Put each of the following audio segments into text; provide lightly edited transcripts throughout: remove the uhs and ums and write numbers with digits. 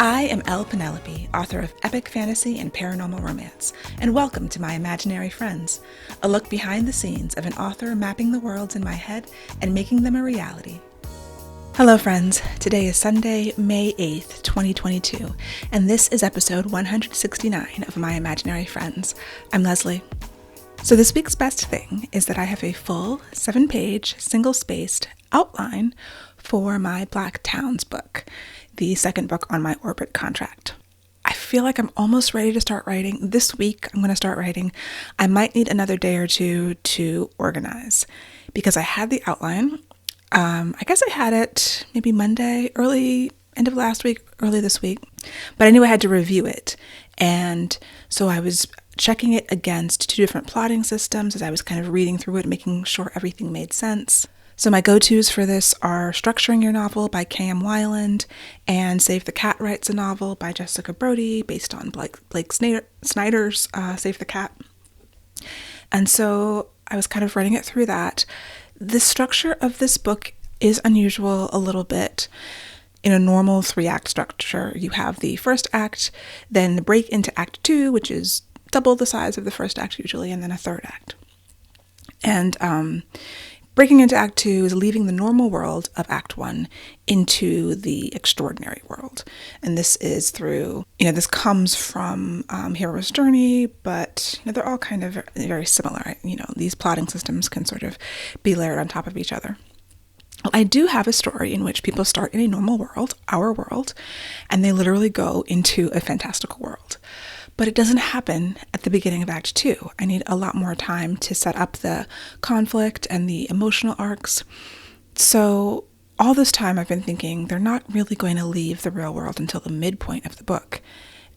I am Penelope, author of epic fantasy and paranormal romance, and welcome to my imaginary friends, a look behind the scenes of an author mapping the worlds in my head and making them a reality. Hello friends, today is Sunday, May 8th, 2022, and this is episode 169 of My Imaginary Friends. I'm Leslie. So this week's best thing is that I have a full 7-page, single-spaced outline for my Black Towns book, the second book on my Orbit contract. I feel like I'm almost ready to start writing. This week I'm going to start writing. I might need another day or two to organize because I had the outline. I guess I had it maybe Monday, end of last week, early this week, but I knew I had to review it. And so I was checking it against 2 different plotting systems as I was kind of reading through it, making sure everything made sense. So my go-tos for this are Structuring Your Novel by K.M. Weiland and Save the Cat Writes a Novel by Jessica Brody, based on Blake Snyder's Save the Cat. And so I was kind of running it through that. The structure of this book is unusual a little bit. In a normal 3-act structure, you have the first act, then the break into Act 2, which is double the size of the first act usually, and then a third act. And breaking into Act 2 is leaving the normal world of Act 1 into the extraordinary world. And this is through, this comes from Hero's Journey, but they're all kind of very similar. These plotting systems can sort of be layered on top of each other. I do have a story in which people start in a normal world, our world, and they literally go into a fantastical world. But it doesn't happen at the beginning of Act 2. I need a lot more time to set up the conflict and the emotional arcs. So all this time I've been thinking they're not really going to leave the real world until the midpoint of the book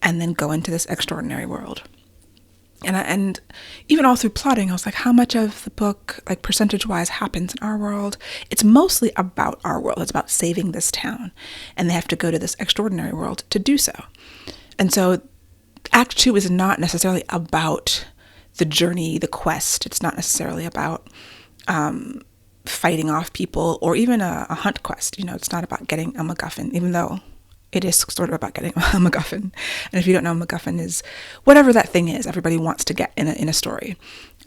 and then go into this extraordinary world. And even all through plotting, I was like, how much of the book, like percentage-wise, happens in our world? It's mostly about our world. It's about saving this town. And they have to go to this extraordinary world to do so. And so Act 2 is not necessarily about the journey, the quest. It's not necessarily about fighting off people or even a hunt quest. It's not about getting a MacGuffin, even though it is sort of about getting a MacGuffin. And if you don't know, MacGuffin is whatever that thing is everybody wants to get in a story.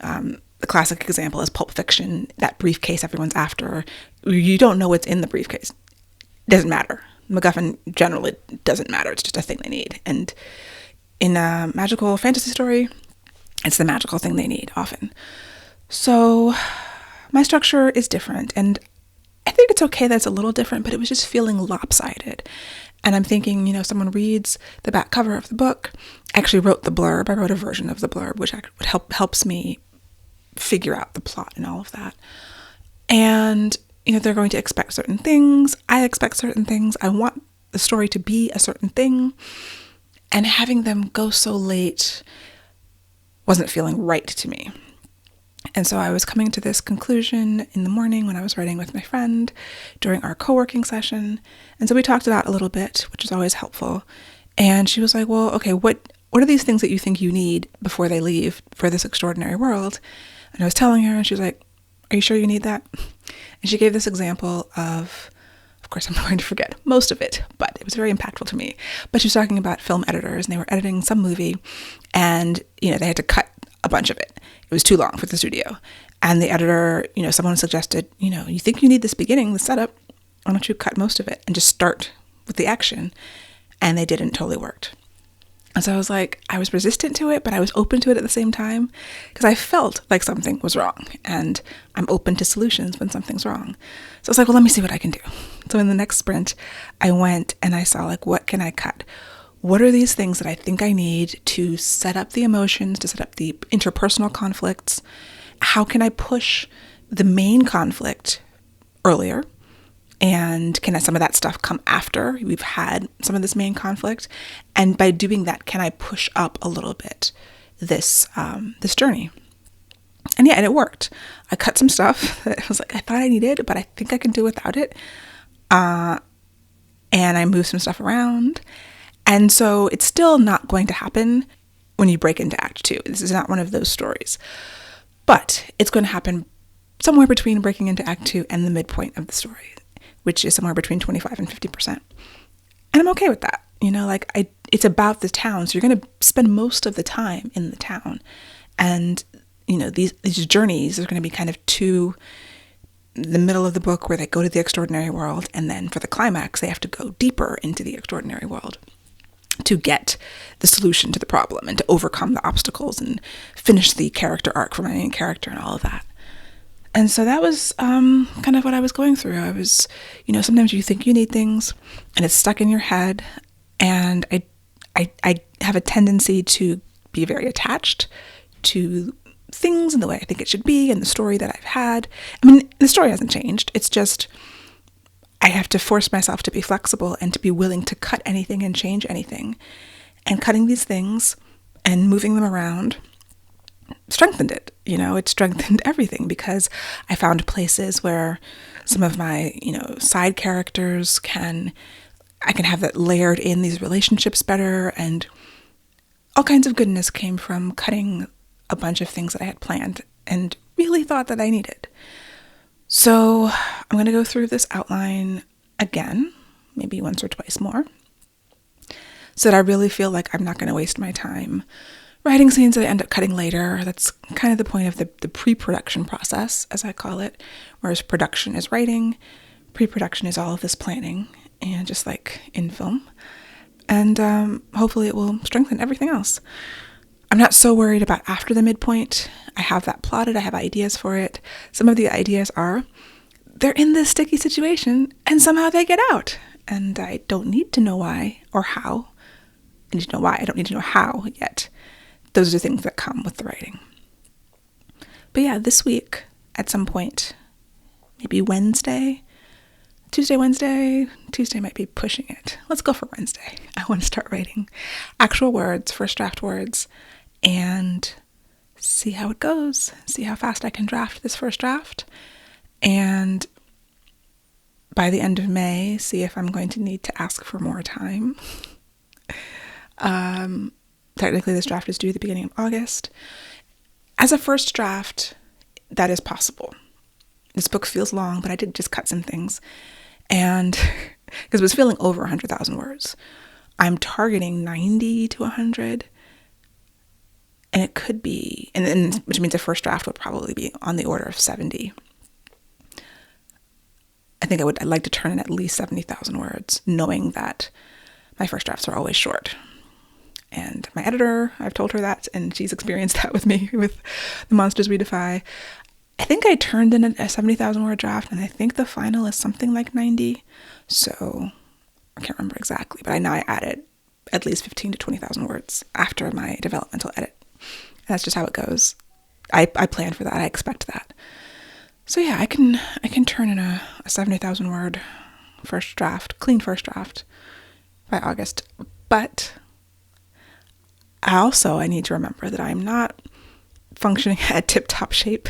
The classic example is Pulp Fiction, that briefcase everyone's after. You don't know what's in the briefcase. It doesn't matter. MacGuffin generally doesn't matter. It's just a thing they need. And in a magical fantasy story, it's the magical thing they need often. So my structure is different, and I think it's okay that it's a little different, but it was just feeling lopsided. And I'm thinking, someone reads the back cover of the book. I actually wrote the blurb. I wrote a version of the blurb, which helps me figure out the plot and all of that. And, they're going to expect certain things. I expect certain things. I want the story to be a certain thing. And having them go so late wasn't feeling right to me. And so I was coming to this conclusion in the morning when I was writing with my friend during our co-working session. And so we talked about a little bit, which is always helpful. And she was like, well, okay, what are these things that you think you need before they leave for this extraordinary world? And I was telling her, and she was like, are you sure you need that? And she gave this example of course, I'm going to forget most of it, but it was very impactful to me. But she was talking about film editors, and they were editing some movie, and, they had to cut a bunch of it. It was too long for the studio. And the editor, someone suggested, you think you need this beginning, the setup, why don't you cut most of it and just start with the action? And they didn't, totally worked. And so I was like, I was resistant to it, but I was open to it at the same time because I felt like something was wrong, and I'm open to solutions when something's wrong. So I was like, well, let me see what I can do. So in the next sprint, I went and I saw, what can I cut? What are these things that I think I need to set up the emotions, to set up the interpersonal conflicts? How can I push the main conflict earlier? And can some of that stuff come after we've had some of this main conflict? And by doing that, can I push up a little bit this journey? And it worked. I cut some stuff that I was like, I thought I needed, but I think I can do without it. And I moved some stuff around. And so it's still not going to happen when you break into Act 2. This is not one of those stories. But it's going to happen somewhere between breaking into Act 2 and the midpoint of the story, which is somewhere between 25 and 50%. And I'm okay with that. It's about the town. So you're going to spend most of the time in the town. And, these journeys are going to be kind of to the middle of the book where they go to the extraordinary world. And then for the climax, they have to go deeper into the extraordinary world to get the solution to the problem and to overcome the obstacles and finish the character arc for my main character and all of that. And so that was kind of what I was going through. I was, sometimes you think you need things and it's stuck in your head. And I have a tendency to be very attached to things in the way I think it should be and the story that I've had. I mean, the story hasn't changed. It's just I have to force myself to be flexible and to be willing to cut anything and change anything. And cutting these things and moving them around strengthened it. It strengthened everything because I found places where some of my, side characters I can have that layered in these relationships better, and all kinds of goodness came from cutting a bunch of things that I had planned and really thought that I needed. So I'm going to go through this outline again, maybe once or twice more, so that I really feel like I'm not going to waste my time writing scenes that I end up cutting later. That's kind of the point of the pre-production process, as I call it, whereas production is writing, pre-production is all of this planning, and just like in film. And hopefully it will strengthen everything else. I'm not so worried about after the midpoint. I have that plotted. I have ideas for it. Some of the ideas are, they're in this sticky situation and somehow they get out. And I don't need to know why or how. I need to know why. I don't need to know how yet. Those are the things that come with the writing. But yeah, this week at some point, maybe Tuesday might be pushing it. Let's go for Wednesday. I want to start writing actual words, first draft words, and see how it goes. See how fast I can draft this first draft. And by the end of May, see if I'm going to need to ask for more time. Technically, this draft is due at the beginning of August. As a first draft, that is possible. This book feels long, but I did just cut some things. And because it was feeling over 100,000 words, I'm targeting 90 to 100. And it could be, and which means the first draft would probably be on the order of 70. I'd like to turn in at least 70,000 words, knowing that my first drafts are always short. And my editor, I've told her that, and she's experienced that with me with The Monsters We Defy. I think I turned in a 70,000 word draft, and I think the final is something like 90. So I can't remember exactly, but I know I added at least 15 to 20,000 words after my developmental edit. And that's just how it goes. I plan for that. I expect that. So yeah, I can turn in a 70,000 word first draft, clean first draft by August. But I need to remember that I'm not functioning at tip-top shape.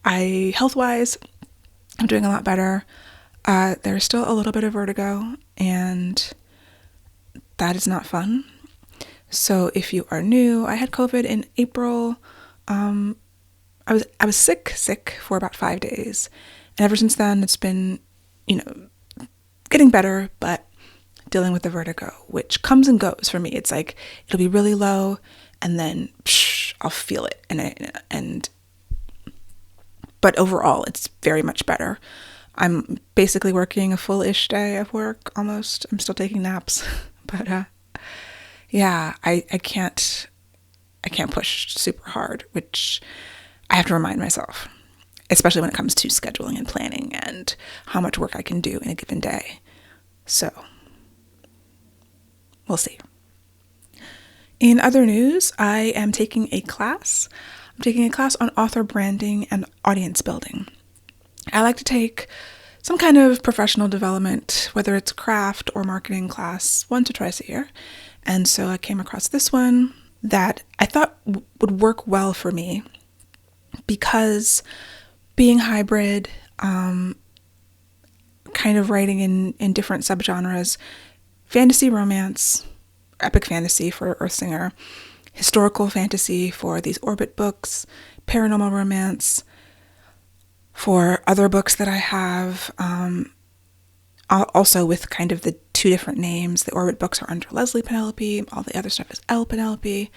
Health-wise, I'm doing a lot better. There's still a little bit of vertigo, and that is not fun. So if you are new, I had COVID in April. I was sick for about 5 days. And ever since then, it's been, getting better, but dealing with the vertigo, which comes and goes for me. It's like, it'll be really low, and then I'll feel it. But overall, it's very much better. I'm basically working a full-ish day of work, almost. I'm still taking naps. But, yeah, I can't push super hard, which I have to remind myself, especially when it comes to scheduling and planning and how much work I can do in a given day. So we'll see. In other news, I am taking a class. I'm taking a class on author branding and audience building. I like to take some kind of professional development, whether it's a craft or marketing class, once or twice a year. And so I came across this one that I thought would work well for me because being hybrid, kind of writing in different subgenres, fantasy romance, epic fantasy for Earthsinger, historical fantasy for these Orbit books, paranormal romance for other books that I have, also with kind of the two different names. The Orbit books are under Leslie Penelope. All the other stuff is L Penelope.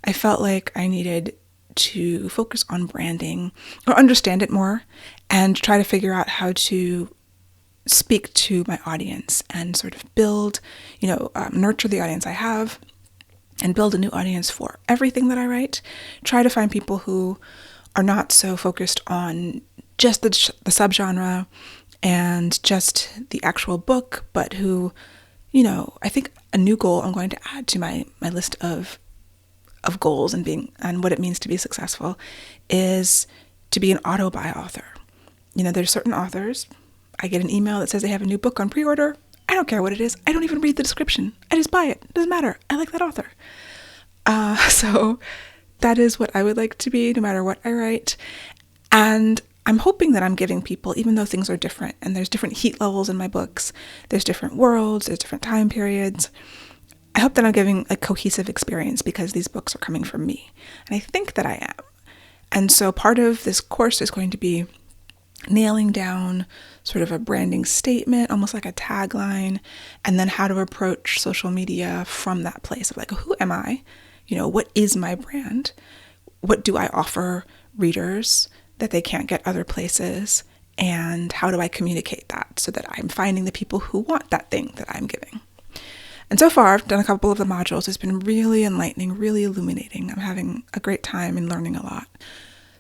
I felt like I needed to focus on branding or understand it more and try to figure out how to speak to my audience and sort of build, nurture the audience I have and build a new audience for everything that I write. Try to find people who are not so focused on just the subgenre and just the actual book, but who, I think a new goal I'm going to add to my list of goals and what it means to be successful is to be an auto-buy author. There's certain authors, I get an email that says they have a new book on pre-order. I don't care what it is. I don't even read the description. I just buy it. It doesn't matter. I like that author. So that is what I would like to be no matter what I write. And I'm hoping that I'm giving people, even though things are different and there's different heat levels in my books, there's different worlds, there's different time periods, I hope that I'm giving a cohesive experience because these books are coming from me. And I think that I am. And so part of this course is going to be nailing down sort of a branding statement, almost like a tagline, and then how to approach social media from that place of like, who am I? What is my brand? What do I offer readers that they can't get other places? And how do I communicate that so that I'm finding the people who want that thing that I'm giving? And so far, I've done a couple of the modules. It's been really enlightening, really illuminating. I'm having a great time and learning a lot.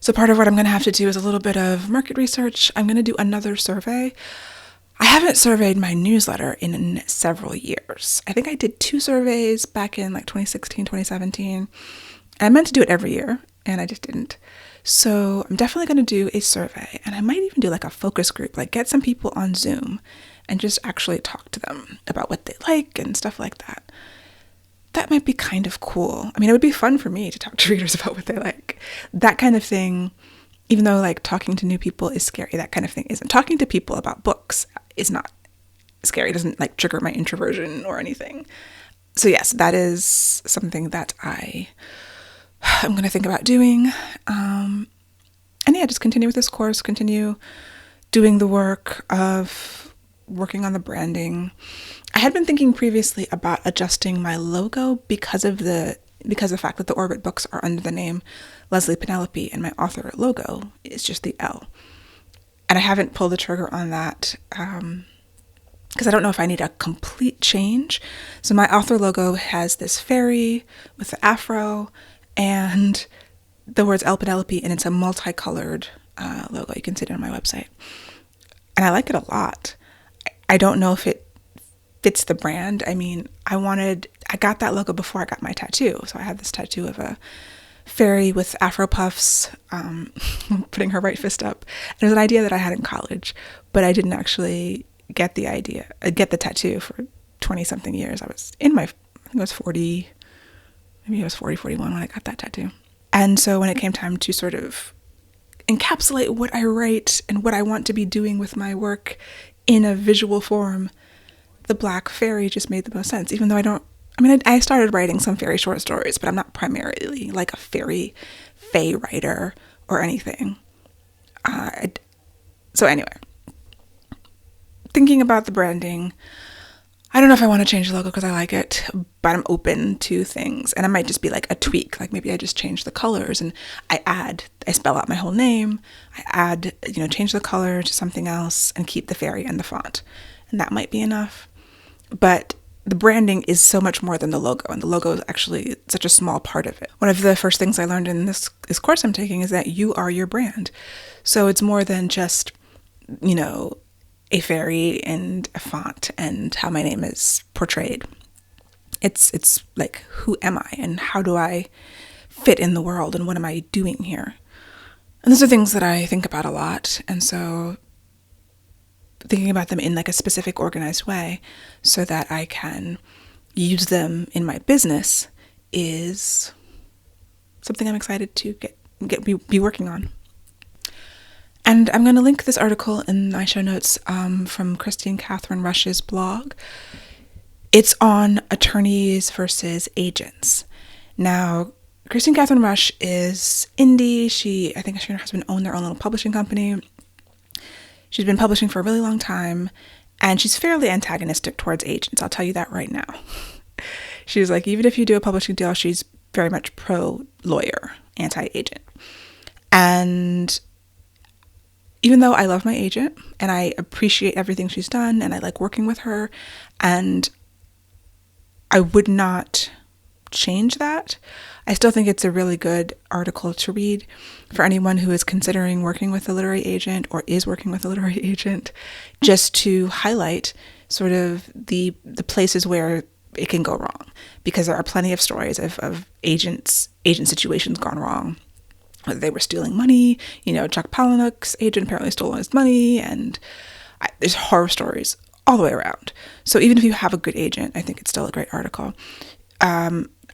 So part of what I'm going to have to do is a little bit of market research. I'm going to do another survey. I haven't surveyed my newsletter in several years. I think I did 2 surveys back in like 2016, 2017. And I meant to do it every year, and I just didn't. So I'm definitely going to do a survey, and I might even do like a focus group, like get some people on Zoom and just actually talk to them about what they like and stuff like that. That might be kind of cool. I mean, it would be fun for me to talk to readers about what they like. That kind of thing, even though like talking to new people is scary, that kind of thing isn't. Talking to people about books is not scary. It doesn't like trigger my introversion or anything. So yes, that is something that I'm going to think about doing. And yeah, just continue with this course, continue doing the work of working on the branding. I had been thinking previously about adjusting my logo because of the fact that the Orbit books are under the name Leslie Penelope and my author logo is just the L. And I haven't pulled the trigger on that because I don't know if I need a complete change. So my author logo has this fairy with the afro and the words L Penelope, and it's a multicolored logo. You can see it on my website. And I like it a lot. I don't know if it fits the brand. I mean, I got that logo before I got my tattoo. So I had this tattoo of a fairy with afro puffs, putting her right fist up. It was an idea that I had in college, but I didn't actually get the tattoo for 20 something years. I think I was 40, maybe I was 40, 41 when I got that tattoo. And so when it came time to sort of encapsulate what I write and what I want to be doing with my work in a visual form, the black fairy just made the most sense, even though I started writing some fairy short stories, but I'm not primarily like a fae writer or anything. So anyway, thinking about the branding, I don't know if I want to change the logo because I like it, but I'm open to things. And it might just be like a tweak. Like maybe I just change the colors and I spell out my whole name. I add, change the color to something else and keep the fairy and the font. And that might be enough. But the branding is so much more than the logo. And the logo is actually such a small part of it. One of the first things I learned in this course I'm taking is that you are your brand. So it's more than just, a fairy and a font and how my name is portrayed. It's like, who am I and how do I fit in the world and what am I doing here? And those are things that I think about a lot. And so thinking about them in like a specific organized way so that I can use them in my business is something I'm excited to be working on. And I'm going to link this article in my show notes from Christine Catherine Rush's blog. It's on attorneys versus agents. Now, Christine Catherine Rush is indie. I think she and her husband own their own little publishing company. She's been publishing for a really long time. And she's fairly antagonistic towards agents. I'll tell you that right now. She's like, even if you do a publishing deal, she's very much pro-lawyer, anti-agent. And even though I love my agent and I appreciate everything she's done and I like working with her and I would not change that, I still think it's a really good article to read for anyone who is considering working with a literary agent or is working with a literary agent, just to highlight sort of the places where it can go wrong, because there are plenty of stories of agent situations gone wrong. Whether they were stealing money, Chuck Palahniuk's agent apparently stole his money, and there's horror stories all the way around. So even if you have a good agent, I think it's still a great article.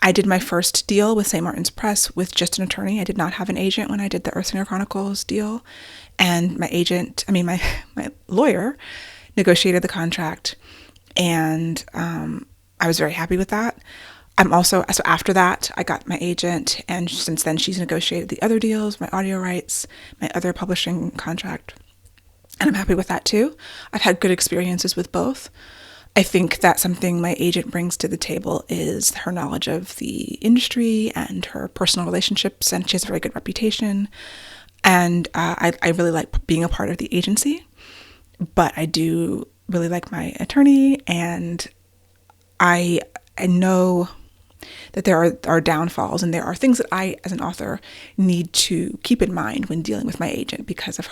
I did my first deal with St. Martin's Press with just an attorney. I did not have an agent when I did the Earthsinger Chronicles deal. And my lawyer negotiated the contract, and I was very happy with that. So after that, I got my agent, and since then she's negotiated the other deals, my audio rights, my other publishing contract, and I'm happy with that too. I've had good experiences with both. I think that something my agent brings to the table is her knowledge of the industry and her personal relationships, and she has a very good reputation. And I really like being a part of the agency, but I do really like my attorney, and I know that there are downfalls and there are things that I, as an author, need to keep in mind when dealing with my agent because of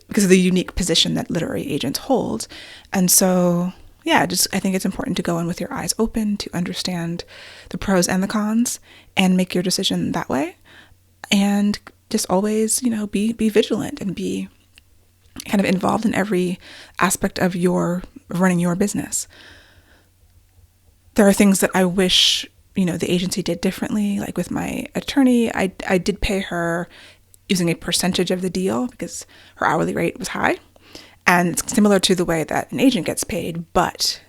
the unique position that literary agents hold. And so, I think it's important to go in with your eyes open, to understand the pros and the cons and make your decision that way. And just always, be vigilant and be kind of involved in every aspect of running your business. There are things that I wish, the agency did differently. Like with my attorney, I did pay her using a percentage of the deal because her hourly rate was high. And it's similar to the way that an agent gets paid, but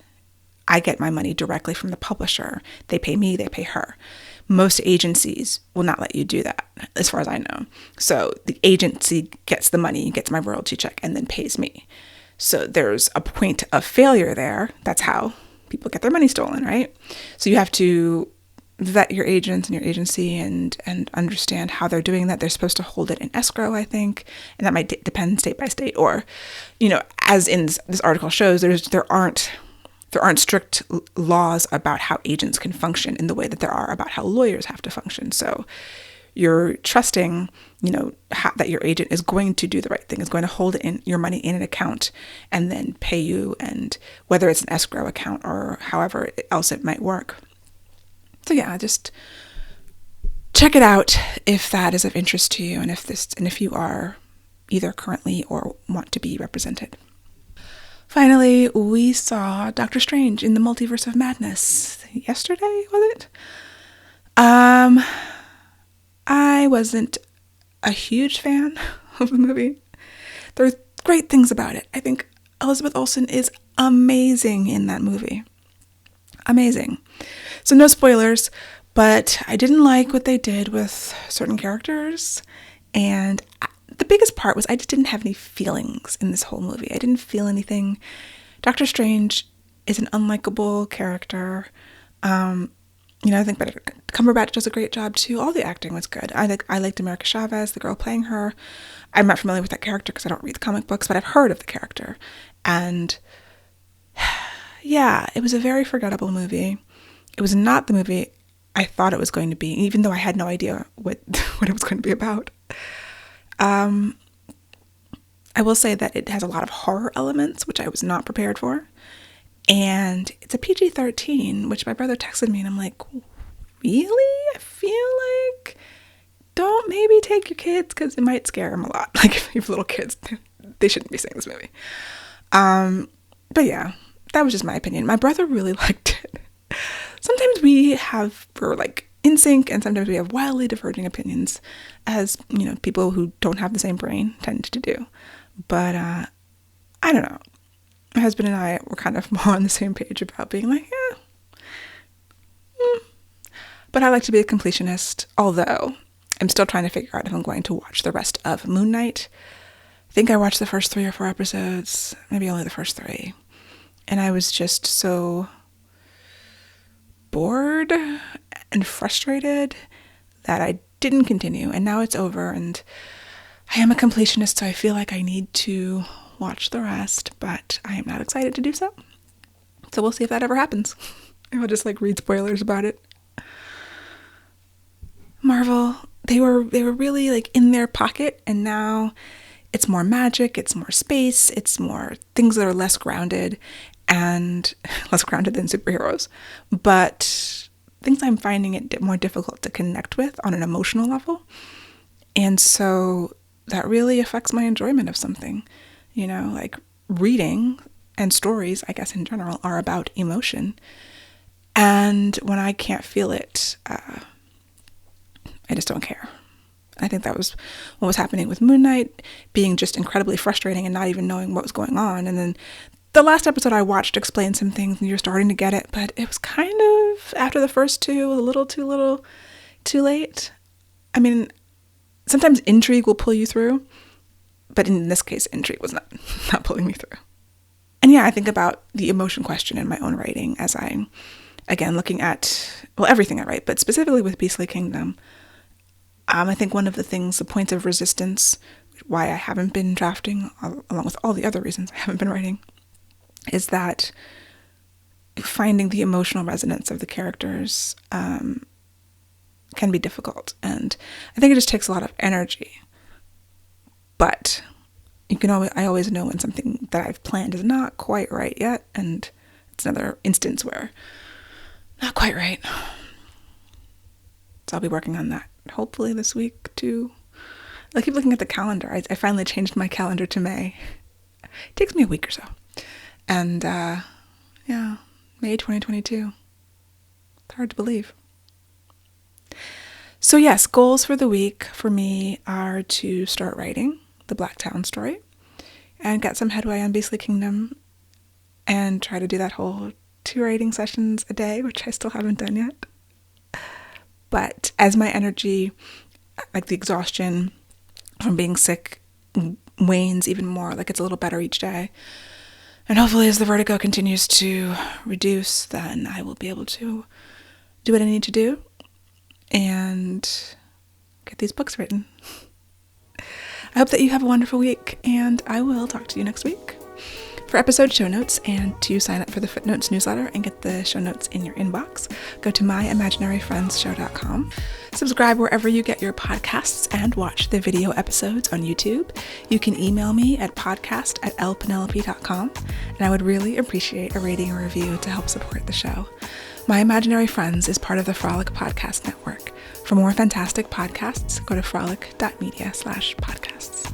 I get my money directly from the publisher. They pay me, they pay her. Most agencies will not let you do that, as far as I know. So the agency gets the money, gets my royalty check, and then pays me. So there's a point of failure there. That's how people get their money stolen, right? So you have to vet your agents and your agency and understand how they're doing that. They're supposed to hold it in escrow, I think, and that might depend state by state. Or, as in this article shows, there aren't strict laws about how agents can function in the way that there are about how lawyers have to function. So you're trusting, that your agent is going to do the right thing, is going to hold your money in an account and then pay you, and whether it's an escrow account or however else it might work. So just check it out if that is of interest to you, and if you are either currently or want to be represented. Finally, we saw Doctor Strange in the Multiverse of Madness yesterday, was it? I wasn't a huge fan of the movie. There are great things about it. I think Elizabeth Olsen is amazing in that movie. Amazing. So no spoilers, but I didn't like what they did with certain characters. And the biggest part was I just didn't have any feelings in this whole movie. I didn't feel anything. Doctor Strange is an unlikable character. I think Benedict Cumberbatch does a great job too. All the acting was good. I liked America Chavez, the girl playing her. I'm not familiar with that character because I don't read the comic books, but I've heard of the character. And it was a very forgettable movie. It was not the movie I thought it was going to be, even though I had no idea what it was going to be about. I will say that it has a lot of horror elements, which I was not prepared for. And it's a PG-13, which my brother texted me, and I'm like, really? I feel like don't maybe take your kids because it might scare them a lot. Like if you have little kids, they shouldn't be seeing this movie. But that was just my opinion. My brother really liked it. Sometimes we're like in sync, and sometimes we have wildly diverging opinions, as people who don't have the same brain tend to do. But I don't know. My husband and I were kind of more on the same page about being like, But I like to be a completionist, although I'm still trying to figure out if I'm going to watch the rest of Moonknight. think I watched the first 3 or 4 episodes, maybe only the first 3. And I was just so bored and frustrated that I didn't continue. And now it's over, and I am a completionist, so I feel like I need to watch the rest, but I am not excited to do so. So we'll see if that ever happens. I will just read spoilers about it. Marvel, they were really in their pocket, and now it's more magic, it's more space, it's more things that are less grounded and less grounded than superheroes. But things I'm finding it more difficult to connect with on an emotional level. And so that really affects my enjoyment of something. Reading and stories, I guess in general, are about emotion. And when I can't feel it, I just don't care. I think that was what was happening with Moonknight, being just incredibly frustrating and not even knowing what was going on. And then the last episode I watched explained some things and you're starting to get it, but it was kind of, after the first 2, a little too late. I mean, sometimes intrigue will pull you through, but in this case, intrigue was not pulling me through. And yeah, I think about the emotion question in my own writing as I'm, again, looking at, everything I write, but specifically with Beastly Kingdom. I think one of the points of resistance, why I haven't been drafting, along with all the other reasons I haven't been writing, is that finding the emotional resonance of the characters can be difficult. And I think it just takes a lot of energy. But I always know when something that I've planned is not quite right yet. And it's another instance where not quite right. So I'll be working on that hopefully this week too. I keep looking at the calendar. I finally changed my calendar to May. It takes me a week or so. And May 2022. It's hard to believe. So yes, goals for the week for me are to start writing the Blacktown story and get some headway on Beastly Kingdom and try to do that whole 2 writing sessions a day, which I still haven't done yet. But as my energy, the exhaustion from being sick, wanes even more, it's a little better each day, and hopefully as the vertigo continues to reduce, then I will be able to do what I need to do and get these books written. I hope that you have a wonderful week, and I will talk to you next week. For episode show notes and to sign up for the Footnotes newsletter and get the show notes in your inbox, go to myimaginaryfriendsshow.com. Subscribe wherever you get your podcasts and watch the video episodes on YouTube. You can email me at podcast@lpenelope.com, and I would really appreciate a rating or review to help support the show. My Imaginary Friends is part of the Frolic Podcast Network. For more fantastic podcasts, go to frolic.media/podcasts.